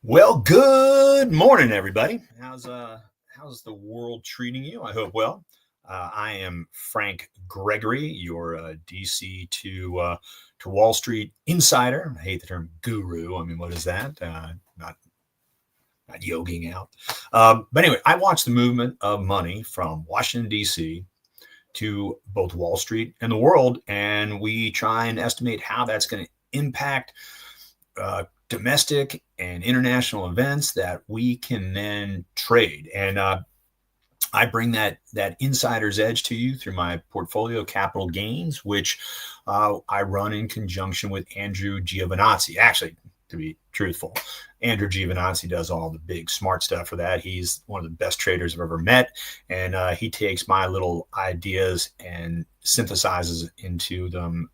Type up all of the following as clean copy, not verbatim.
Well, good morning, everybody. How's the world treating you? I hope well. I am Frank Gregory, your DC to Wall Street insider. I hate the term guru. I mean, what is that? Not yogiing out. But anyway, I watch the movement of money from Washington D.C. to both Wall Street and the world, and we try and estimate how that's going to impact domestic and international events that we can then trade. And I bring that insider's edge to you through my portfolio Capital Gains, which I run in conjunction with Andrew Giovinazzi. Actually, to be truthful, Andrew Giovinazzi does all the big smart stuff for that. He's one of the best traders I've ever met, and he takes my little ideas and synthesizes into them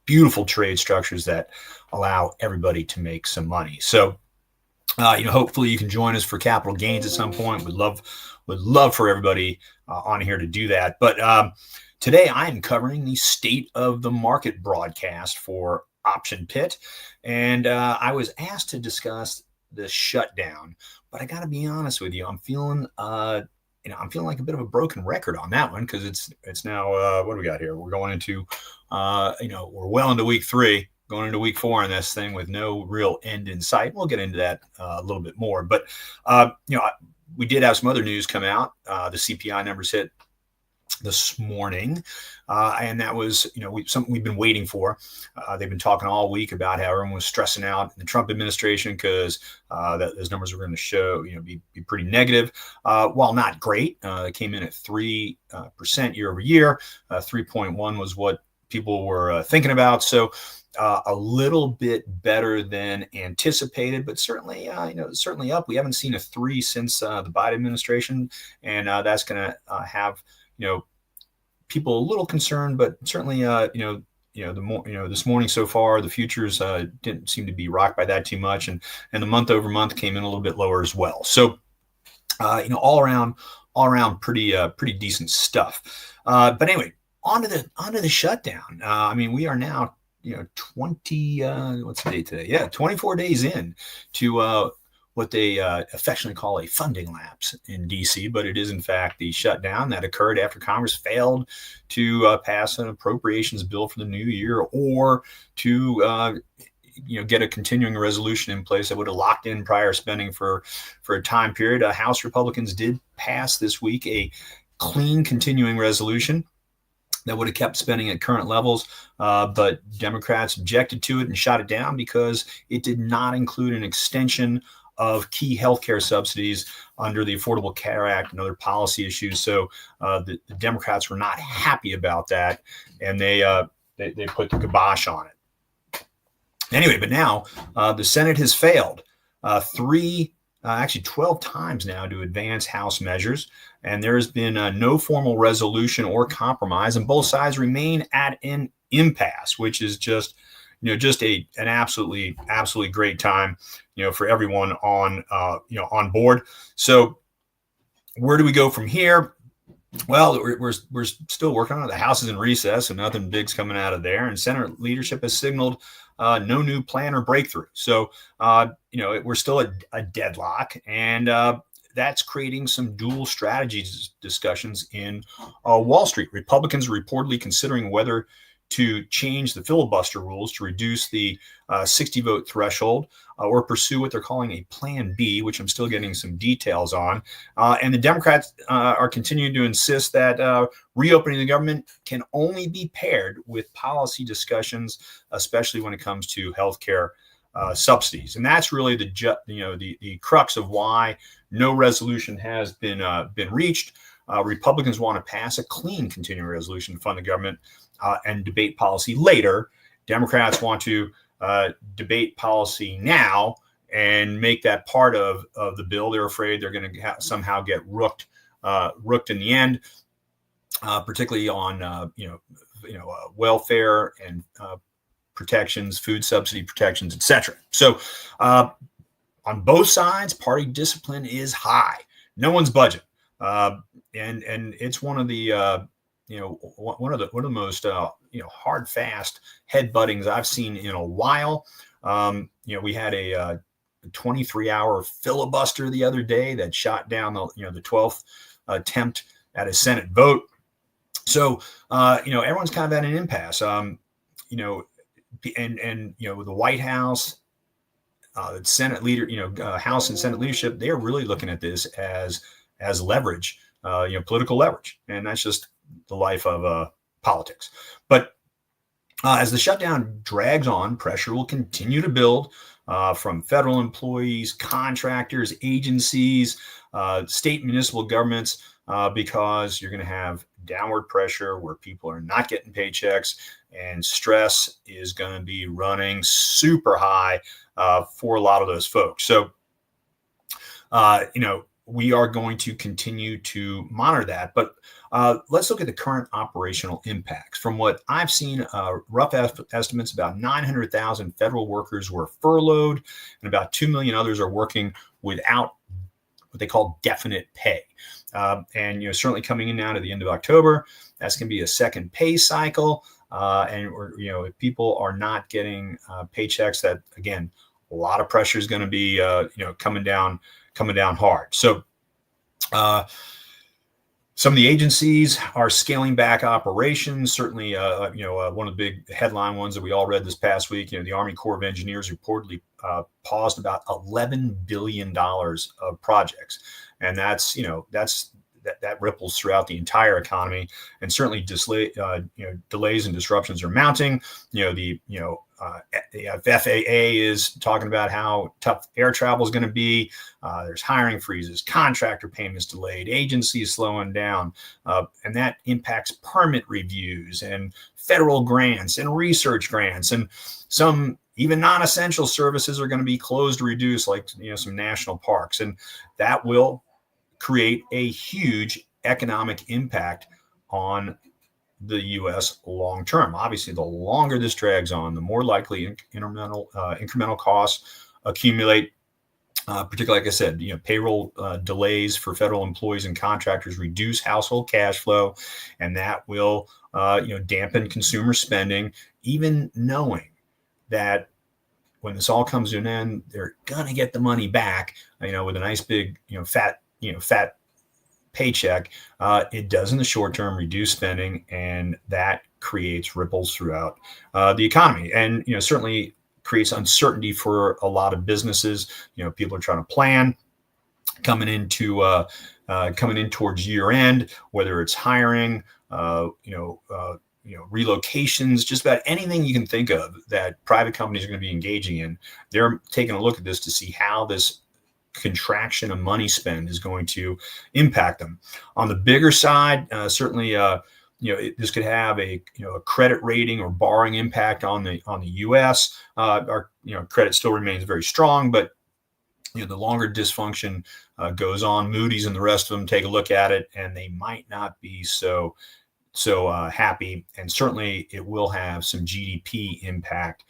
beautiful trade structures that allow everybody to make some money. So, hopefully you can join us for Capital Gains at some point. Would love for everybody on here to do that. But today I am covering the state of the market broadcast for Option Pit, and I was asked to discuss the shutdown. But I got to be honest with you, I'm feeling I'm feeling like a bit of a broken record on that one because it's now what do we got here? We're going into we're well into week 3, going into week 4 on this thing with no real end in sight. We'll get into that a little bit more, but we did have some other news come out. The CPI numbers hit this morning, and that was something we've been waiting for. They've been talking all week about how everyone was stressing out in the Trump administration because those numbers were going to show be pretty negative. While not great, it came in at 3% year over year. 3.1 was what people were thinking about. So a little bit better than anticipated, but certainly certainly up. We haven't seen a 3 since the Biden administration, and that's going to have people a little concerned, but certainly this morning so far the futures didn't seem to be rocked by that too much, and the month over month came in a little bit lower as well. So all around pretty decent stuff. But anyway, onto the shutdown. We are now 20 what's the date today? Yeah, 24 days in to what they affectionately call a funding lapse in D.C., but it is in fact the shutdown that occurred after Congress failed to pass an appropriations bill for the new year, or to get a continuing resolution in place that would have locked in prior spending for a time period. House Republicans did pass this week a clean continuing resolution that would have kept spending at current levels, but Democrats objected to it and shot it down because it did not include an extension of key healthcare subsidies under the Affordable Care Act and other policy issues. So the Democrats were not happy about that, and they put the kibosh on it. Anyway, but now the Senate has failed 12 times now to advance House measures, and there has been no formal resolution or compromise, and both sides remain at an impasse, which is just an absolutely great time, for everyone on board. So where do we go from here? Well, we're still working on it. The House is in recess, and nothing big's coming out of there. And Senate leadership has signaled no new plan or breakthrough. So we're still a deadlock, and that's creating some dual strategies discussions in Wall Street. Republicans are reportedly considering whether to change the filibuster rules to reduce the 60 vote threshold, or pursue what they're calling a Plan B, which I'm still getting some details on. And the Democrats are continuing to insist that reopening the government can only be paired with policy discussions, especially when it comes to healthcare subsidies. And that's really the crux of why no resolution has been reached. Republicans want to pass a clean continuing resolution to fund the government and debate policy later. Democrats want to debate policy now and make that part of the bill. They're afraid they're going to somehow get rooked in the end, particularly on welfare and protections, food subsidy protections, etc. So on both sides, party discipline is high. No one's budging, and it's one of the one of the most hard, fast headbuttings I've seen in a while. We had a 23-hour filibuster the other day that shot down the 12th attempt at a Senate vote. So everyone's kind of at an impasse. And the White House, Senate leader, House and Senate leadership, they are really looking at this as leverage, political leverage, and that's just the life of politics. But as the shutdown drags on, pressure will continue to build from federal employees, contractors, agencies, state and municipal governments, because you're going to have downward pressure where people are not getting paychecks, and stress is going to be running super high for a lot of those folks. So, we are going to continue to monitor that. But let's look at the current operational impacts. From what I've seen, rough estimates, about 900,000 federal workers were furloughed, and about 2 million others are working without what they call definite pay. And certainly coming in now to the end of October, that's going to be a second pay cycle. If people are not getting paychecks, that again, a lot of pressure is going to be coming down hard. So some of the agencies are scaling back operations. Certainly, one of the big headline ones that we all read this past week, the Army Corps of Engineers reportedly paused about $11 billion of projects. And that ripples throughout the entire economy, and certainly delays and disruptions are mounting. The FAA is talking about how tough air travel is going to be. There's hiring freezes, contractor payments delayed, agencies slowing down, and that impacts permit reviews and federal grants and research grants, and some even non-essential services are going to be closed or reduced, like some national parks, and that will create a huge economic impact on the U.S. long term. Obviously, the longer this drags on, the more likely incremental costs accumulate. Particularly, like I said, payroll delays for federal employees and contractors reduce household cash flow, and that will dampen consumer spending. Even knowing that when this all comes to an end, they're gonna get the money back, with a nice big fat paycheck, it does in the short term reduce spending, and that creates ripples throughout the economy, and certainly creates uncertainty for a lot of businesses. People are trying to plan coming in towards year end, whether it's hiring, relocations, just about anything you can think of that private companies are going to be engaging in. They're taking a look at this to see how this contraction of money spend is going to impact them. On the bigger side, certainly, this could have a credit rating or borrowing impact on the U.S. Our credit still remains very strong, but the longer dysfunction goes on, Moody's and the rest of them take a look at it, and they might not be so happy, and certainly it will have some GDP impact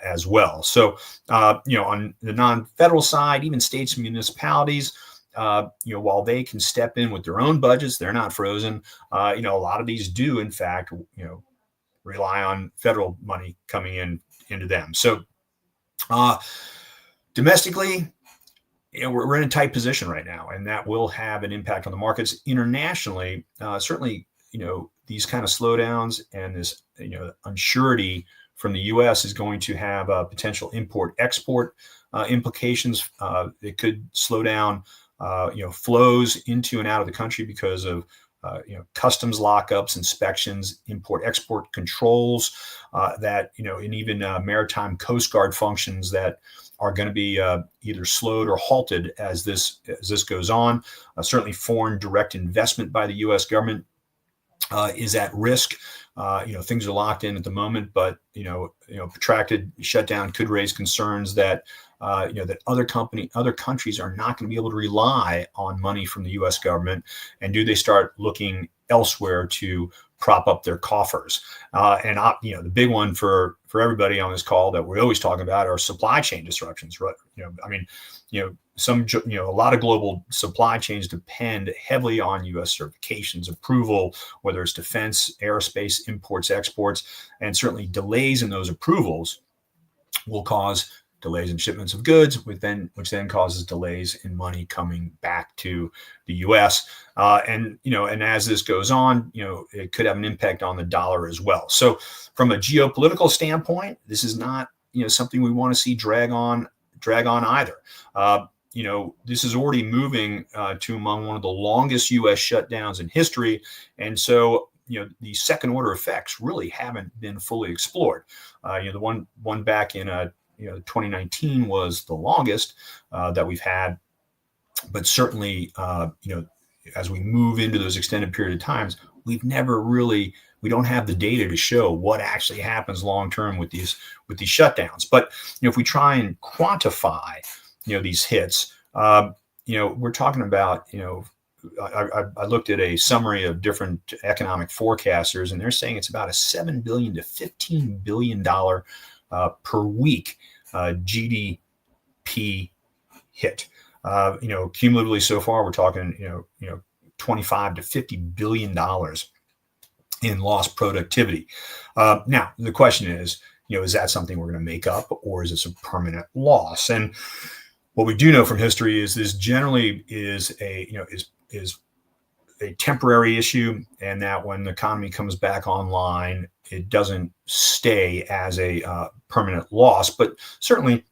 as well. So, on the non-federal side, even states and municipalities, while they can step in with their own budgets, they're not frozen. A lot of these do, in fact, rely on federal money coming into them. So, domestically, we're in a tight position right now, and that will have an impact on the markets. Internationally, certainly, these kind of slowdowns and this, unsurety from the U.S. is going to have potential import-export implications. It could slow down, flows into and out of the country because of, customs lockups, inspections, import-export controls, that, and even maritime Coast Guard functions that are going to be either slowed or halted as this goes on. Certainly, foreign direct investment by the U.S. government is at risk. Things are locked in at the moment, but protracted shutdown could raise concerns that that other countries are not going to be able to rely on money from the U.S. government, and do they start looking elsewhere to prop up their coffers? The big one for everybody on this call that we're always talking about are supply chain disruptions, right? A lot of global supply chains depend heavily on U.S. certifications, approval, whether it's defense, aerospace, imports, exports, and certainly delays in those approvals will cause delays in shipments of goods, which then causes delays in money coming back to the U.S. And as this goes on, it could have an impact on the dollar as well. So from a geopolitical standpoint, this is not something we want to see drag on either. This is already moving to among one of the longest U.S. shutdowns in history, and so the second order effects really haven't been fully explored. The one back in 2019 was the longest that we've had, but certainly as we move into those extended period of times, we don't have the data to show what actually happens long term with these shutdowns. But if we try and quantify these hits, we're talking about I looked at a summary of different economic forecasters, and they're saying it's about a $7 billion to $15 billion per week GDP hit. Cumulatively so far, we're talking 25 to $50 billion in lost productivity. Now the question is that something we're going to make up, or is this a permanent loss? And what we do know from history is this generally is a temporary issue, and that when the economy comes back online, it doesn't stay as a permanent loss. But certainly,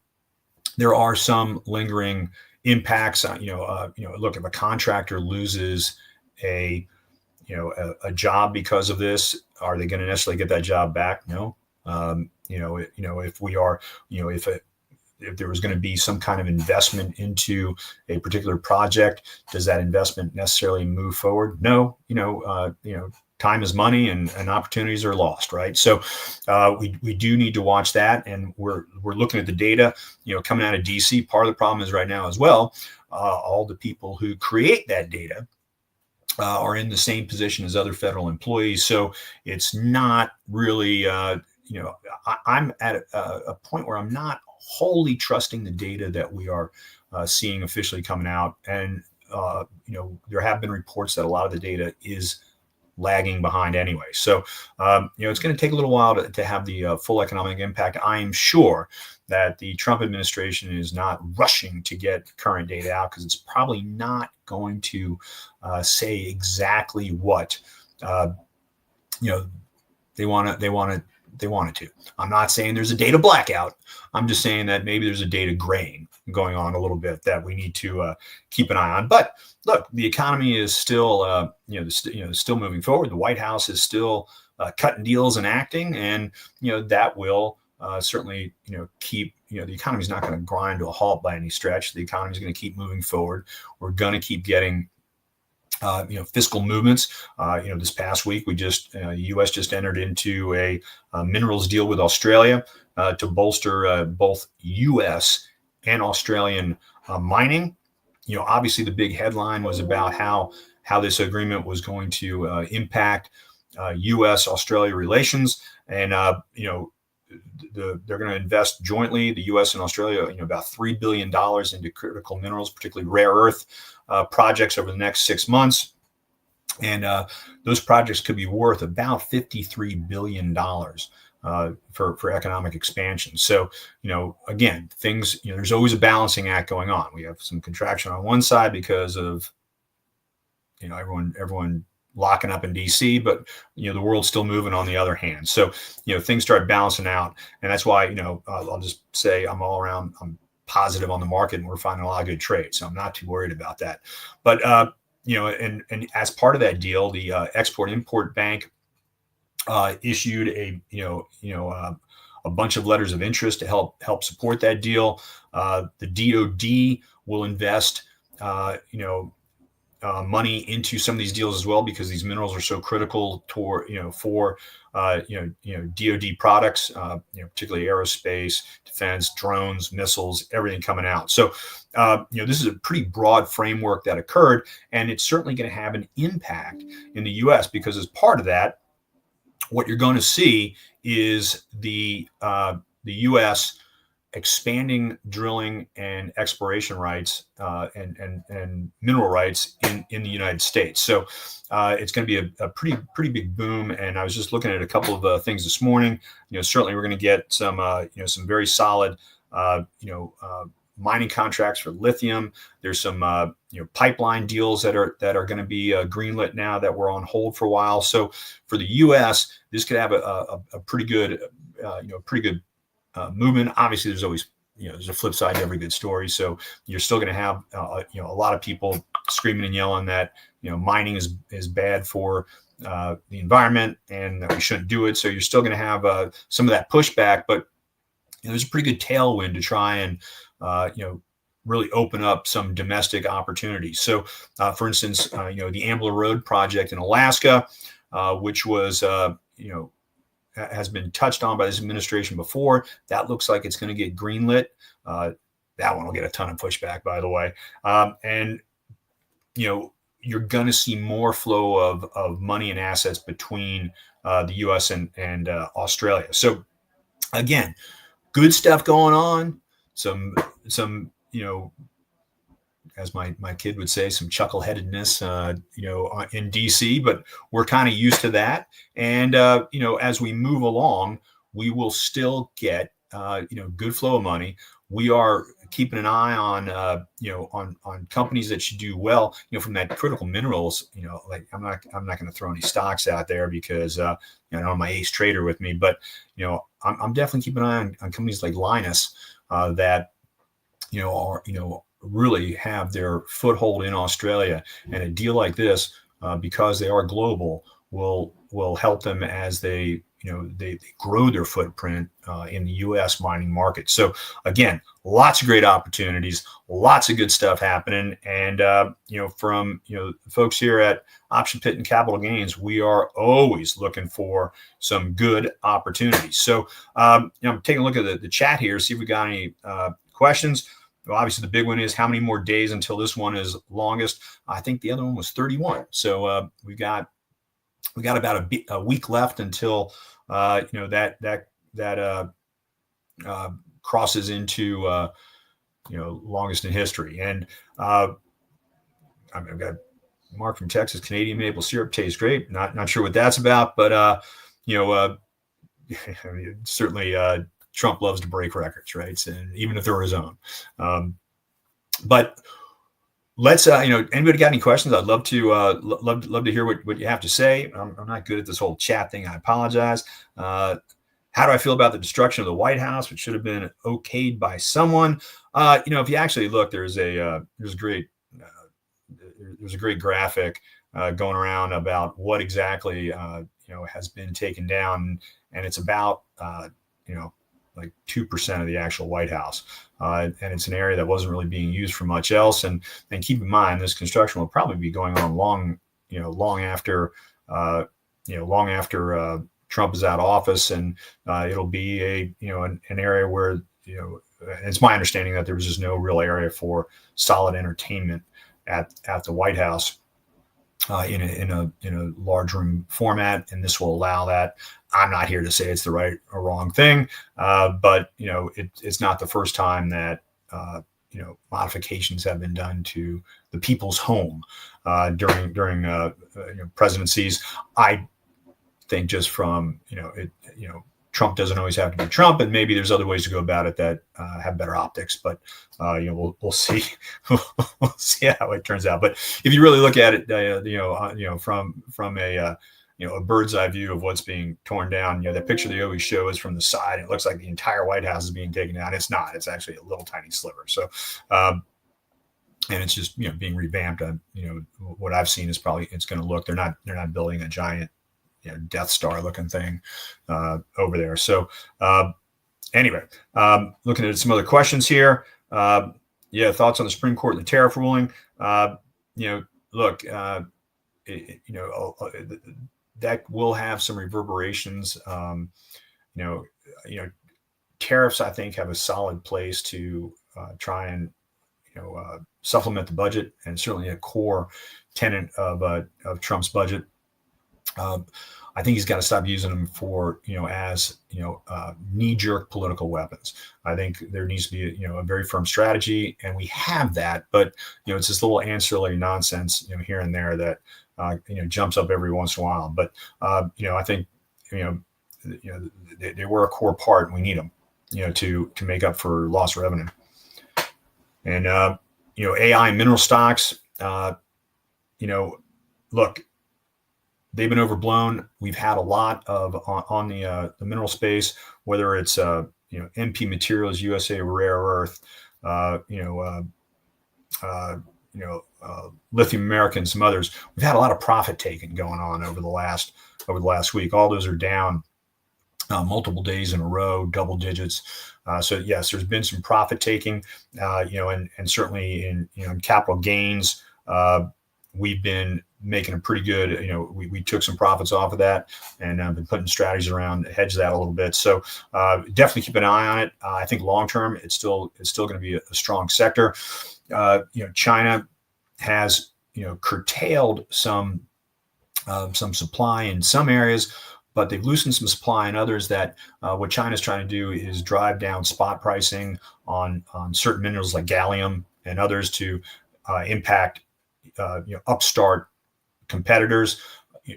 there are some lingering impacts. Look, if a contractor loses a job because of this, are they going to necessarily get that job back? No. If there was going to be some kind of investment into a particular project, does that investment necessarily move forward? No. Time is money, and opportunities are lost, right? So we do need to watch that, and we're looking at the data, coming out of DC. Part of the problem is right now as well, all the people who create that data are in the same position as other federal employees. So it's not really, I'm at a point where I'm not wholly trusting the data that we are seeing officially coming out. And, there have been reports that a lot of the data is lagging behind anyway. So, it's going to take a little while to have the full economic impact. I am sure that the Trump administration is not rushing to get current data out, because it's probably not going to say exactly what, they want to. I'm not saying there's a data blackout. I'm just saying that maybe there's a data graying going on a little bit that we need to keep an eye on. But look, the economy is still, still moving forward. The White House is still cutting deals and acting, and that will certainly keep the economy is not going to grind to a halt by any stretch. The economy is going to keep moving forward. We're going to keep getting fiscal movements. This past week, the U.S. just entered into a minerals deal with Australia to bolster both U.S. and Australian mining. Obviously, the big headline was about how this agreement was going to impact U.S.-Australia relations, and they're going to invest jointly, the U.S. and Australia, about $3 billion into critical minerals, particularly rare earth projects over the next 6 months. And those projects could be worth about $53 billion for economic expansion. So, again, things, there's always a balancing act going on. We have some contraction on one side because of, everyone locking up in DC, but the world's still moving on the other hand. So things start balancing out, and that's why I'll just say I'm positive on the market, and we're finding a lot of good trades, so I'm not too worried about that. But and as part of that deal, the Export-Import Bank issued a bunch of letters of interest to help support that deal. The DoD will invest money into some of these deals as well, because these minerals are so critical for DoD products, particularly aerospace, defense, drones, missiles, everything coming out. So this is a pretty broad framework that occurred, and it's certainly going to have an impact in the U.S. because as part of that, what you're going to see is the U.S. expanding drilling and exploration rights and mineral rights in the United States. So it's going to be a pretty big boom. And I was just looking at a couple of things this morning. Certainly we're going to get some very solid mining contracts for lithium. There's some pipeline deals that are going to be greenlit now that were on hold for a while. So for the U.S., this could have a pretty good movement. Obviously, there's always there's a flip side to every good story. So you're still going to have a lot of people screaming and yelling that mining is bad for the environment and that we shouldn't do it. So you're still going to have some of that pushback, but there's a pretty good tailwind to try and really open up some domestic opportunities. So, for instance, the Ambler Road project in Alaska, which was has been touched on by this administration before, that looks like it's going to get greenlit. That one will get a ton of pushback, by the way, and you're going to see more flow of money and assets between the U.S. and Australia. So, again, good stuff going on. Some as my kid would say, some chuckleheadedness, in DC, but we're kind of used to that. And as we move along, we will still get good flow of money. We are keeping an eye on on companies that should do well. From that critical minerals. Like I'm not going to throw any stocks out there because I don't have my ace trader with me, but I'm definitely keeping an eye on companies like Lynas that are really have their foothold in Australia, and a deal like this because they are global will help them as they grow their footprint in the U.S. mining market. So again, lots of great opportunities, lots of good stuff happening, and from folks here at Option Pit and Capital Gains, we are always looking for some good opportunities. So I'm taking a look at the chat here, see if we got any questions. Well, obviously, the big one is how many more days until this one is longest. I think the other one was 31. So we got about a week left until that crosses into longest in history. And I've got Mark from Texas. Canadian maple syrup tastes great. Not sure what that's about, but certainly Trump loves to break records, right? And even if they're his own. But let's anybody got any questions? I'd love to love to hear what you have to say. I'm not good at this whole chat thing. I apologize. How do I feel about the destruction of the White House, which should have been okayed by someone? If you actually look, there's a great graphic going around about what exactly has been taken down, and it's about like 2% of the actual White House. And it's an area that wasn't really being used for much else. And keep in mind, this construction will probably be going on long after Trump is out of office, and it'll be an area where it's my understanding that there was just no real area for solid entertainment at the White House in a large room format, and this will allow that. I'm not here to say it's the right or wrong thing, but it's not the first time that modifications have been done to the people's home during presidencies. I think just from Trump doesn't always have to be Trump, and maybe there's other ways to go about it that have better optics. But we'll see. We'll see how it turns out. But if you really look at it, from a bird's eye view of what's being torn down, that picture they always show is from the side. It looks like the entire White House is being taken down. It's not. It's actually a little tiny sliver. So, and it's just being revamped. What I've seen is probably it's going to look. They're not building a giant Death Star looking thing over there. So anyway, looking at some other questions here. Thoughts on the Supreme Court and the tariff ruling. Look, that will have some reverberations. Tariffs, I think, have a solid place to try and supplement the budget, and certainly a core tenet of Trump's budget. I think he's got to stop using them for, as knee-jerk political weapons. I think there needs to be, a very firm strategy, and we have that. But it's this little ancillary nonsense, here and there that jumps up every once in a while. But I think they were a core part, and we need them. to make up for lost revenue. And AI mineral stocks, look, they've been overblown. We've had a lot of on the mineral space, whether it's MP Materials, USA Rare Earth, Lithium American, some others. We've had a lot of profit taking going on over the last week. All those are down multiple days in a row, double digits. So yes, there's been some profit taking, and certainly in capital gains, we've been making a pretty good, we took some profits off of that and been putting strategies around to hedge that a little bit. So definitely keep an eye on it. I think long term, it's still going to be a strong sector. China has, curtailed some supply in some areas, but they've loosened some supply in others. That what China's trying to do is drive down spot pricing on certain minerals like gallium and others to impact upstart competitors.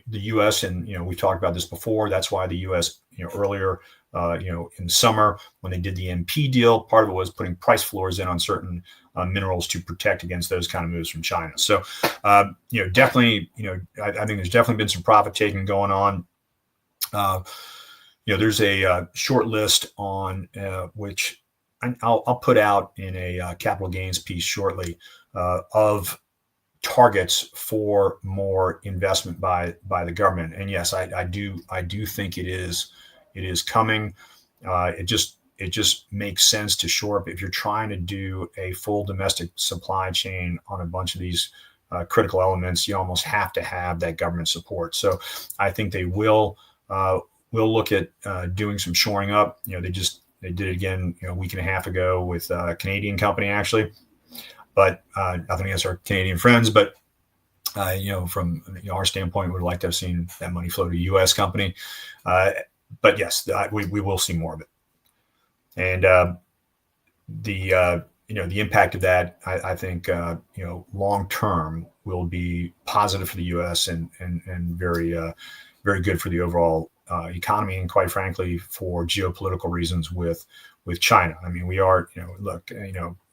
The U.S. and we've talked about this before. That's why the U.S. Earlier in the summer when they did the MP deal, part of it was putting price floors in on certain minerals to protect against those kind of moves from China. So definitely, I think there's definitely been some profit taking going on. There's a short list on which I'll put out in a capital gains piece shortly of targets for more investment by the government. And yes, I do think it is coming. It just makes sense to shore up if you're trying to do a full domestic supply chain on a bunch of these critical elements. You almost have to have that government support. So I think they will look at doing some shoring up. They did it again a week and a half ago with a Canadian company actually. But nothing against our Canadian friends, but from our standpoint, we would like to have seen that money flow to a U.S. company. But yes, we will see more of it, and the impact of that, I think long term will be positive for the U.S. and very very good for the overall economy, and quite frankly for geopolitical reasons with China. I mean, we are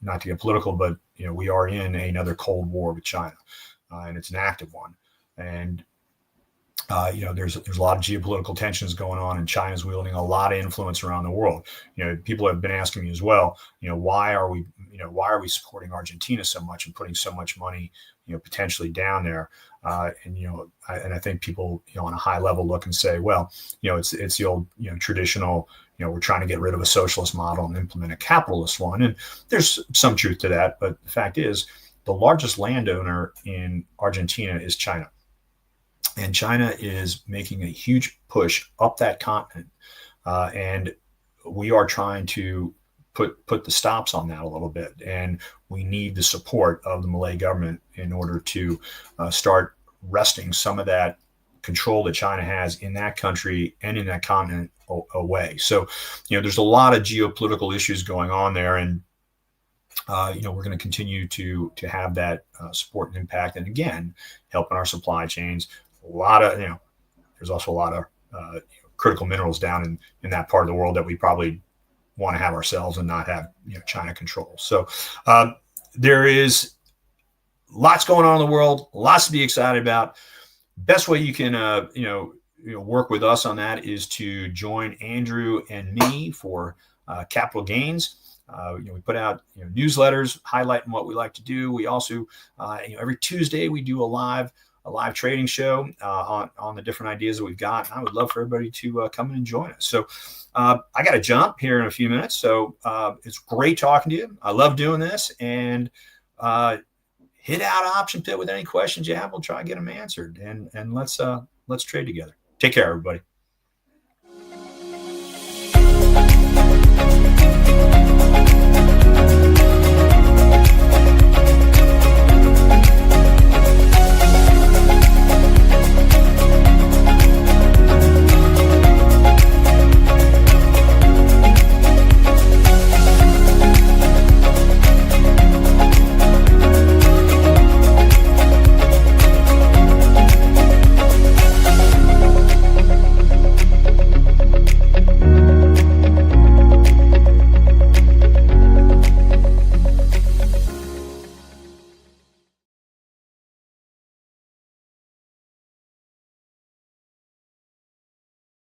not to get political, but we are in another Cold War with China, and it's an active one. And there's a lot of geopolitical tensions going on, and China's wielding a lot of influence around the world. People have been asking me as well, why are we supporting Argentina so much and putting so much money, potentially down there? And I think people, on a high level look and say, well, it's the old, traditional, we're trying to get rid of a socialist model and implement a capitalist one. And there's some truth to that. But the fact is, the largest landowner in Argentina is China. And China is making a huge push up that continent. And we are trying to put the stops on that a little bit. And we need the support of the Malay government in order to start wresting some of that control that China has in that country and in that continent away. So, there's a lot of geopolitical issues going on there, and we're going to continue to have that support and impact, and again, helping our supply chains. A lot of, there's also a lot of critical minerals down in that part of the world that we probably want to have ourselves and not have China control. So there is lots going on in the world, lots to be excited about. Best way you can work with us on that is to join Andrew and me for capital gains. We put out newsletters highlighting what we like to do. We also every Tuesday we do a live trading show on the different ideas that we've got. And I would love for everybody to come in and join us. So I got to jump here in a few minutes. So it's great talking to you. I love doing this, and hit out Option Pit with any questions you have. We'll try and get them answered, and let's trade together. Take care, everybody.